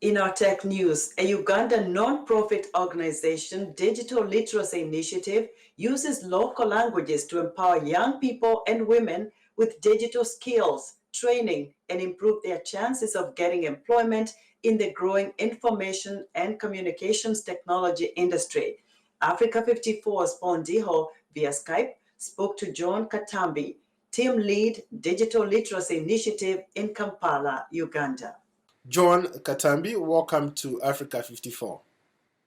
In our tech news, a Ugandan non-profit organization, Digital Literacy Initiative, uses local languages to empower young people and women with digital skills, training, and improve their chances of getting employment in the growing information and communications technology industry. Africa 54's Ndiho via Skype spoke to Joan Katambi, team lead Digital Literacy Initiative in Kampala, Uganda. Joan Katambi, welcome to Africa 54.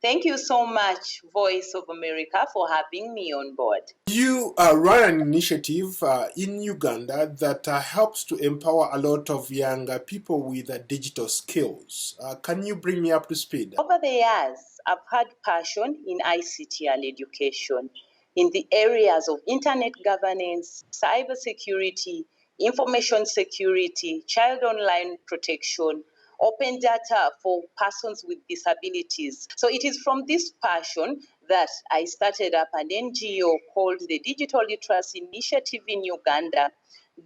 Thank you so much, Voice of America, for having me on board. You run an initiative in Uganda that helps to empower a lot of younger people with digital skills. Can you bring me up to speed? Over the years, I've had passion in ICT and education in the areas of internet governance, cybersecurity, information security, child online protection, open data for persons with disabilities. So it is from this passion that I started up an NGO called the Digital Literacy Initiative in Uganda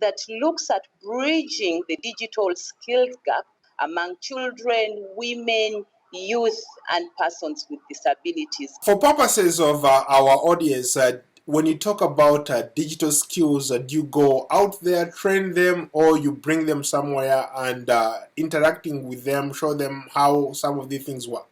that looks at bridging the digital skills gap among children, women, youth, and persons with disabilities. For purposes of our audience, when you talk about digital skills, do you go out there, train them, or you bring them somewhere and interacting with them, show them how some of these things work?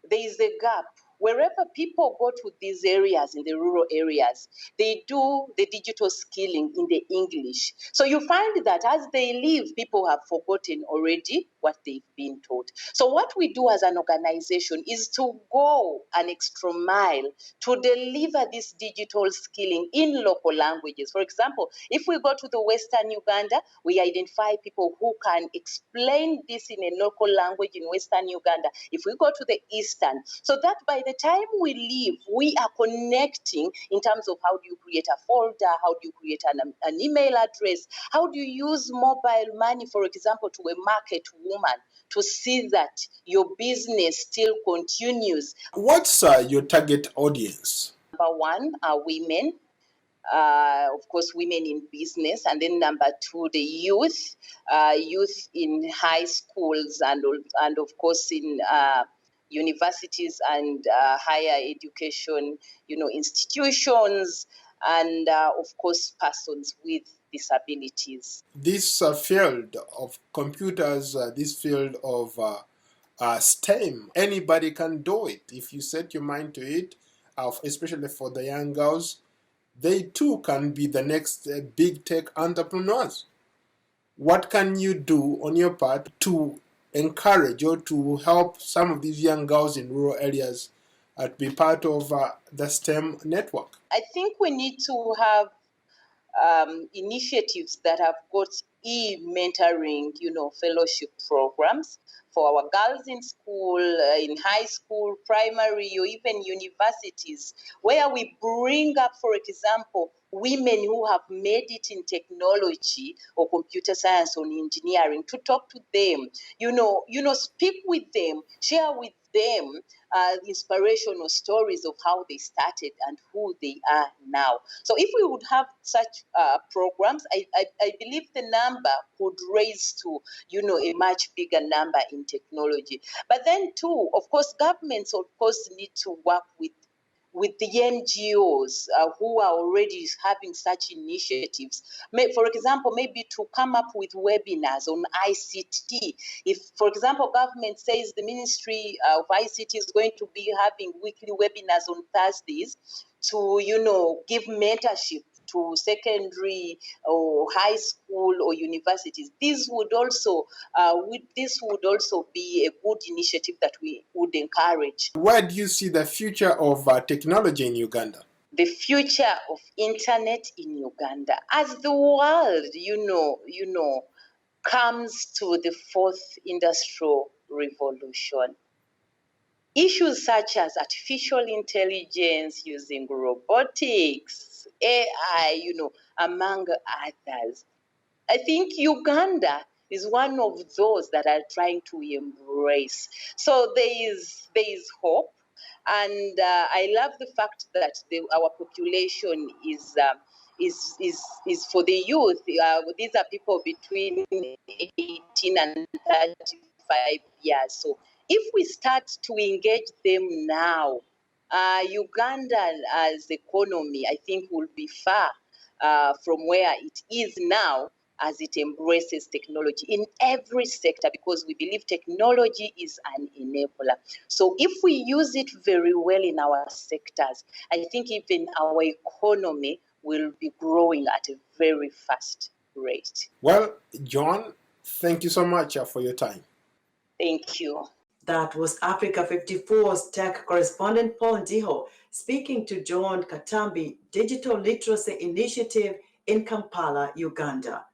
There is a gap. Wherever people go to these areas, in the rural areas, they do the digital skilling in the English. So you find that as they leave, people have forgotten already what they've been taught. So what we do as an organization is to go an extra mile to deliver this digital skilling in local languages. For example, if we go to the Western Uganda, we identify people who can explain this in a local language in Western Uganda. If we go to the Eastern, so that by the time we leave, we are connecting in terms of how do you create a folder, how do you create an email address, how do you use mobile money, for example, to a market woman to see that your business still continues. What's your target audience? Number one are women. Of course, women in business, and then number two, the youth, youth in high schools and of course in universities and higher education, institutions, and of course, persons with disabilities. This field of computers, this field of STEM, anybody can do it if you set your mind to it, especially for the young girls. They too can be the next big tech entrepreneurs. What can you do on your part to encourage or to help some of these young girls in rural areas to be part of the STEM network? I think we need to have initiatives that have got e-mentoring, fellowship programs for our girls in school, in high school, primary, or even universities, where we bring up, for example, women who have made it in technology or computer science or engineering to talk to them, speak with them, share with them inspirational stories of how they started and who they are now. So if we would have such programs, I believe the number could raise to, a much bigger number in technology. But then too, of course, governments, of course, need to work with the NGOs who are already having such initiatives. For example, maybe to come up with webinars on ICT. If, for example, government says the Ministry of ICT is going to be having weekly webinars on Thursdays to, give mentorship to secondary or high school or universities. This would also be a good initiative that we would encourage. Where do you see the future of technology in Uganda? The future of internet in Uganda, as the world, comes to the fourth industrial revolution. Issues such as artificial intelligence, using robotics, AI, among others. I think Uganda is one of those that are trying to embrace. So there is hope, and I love the fact that our population is for the youth. These are people between 18 and 5 years. So if we start to engage them now, Uganda as economy, I think, will be far from where it is now as it embraces technology in every sector, because we believe technology is an enabler. So if we use it very well in our sectors, I think even our economy will be growing at a very fast rate. Well, Joan, thank you so much for your time. Thank you. That was Africa 54's tech correspondent Paul Ndiho speaking to Joan Katambi Digital Literacy Initiative in Kampala, Uganda.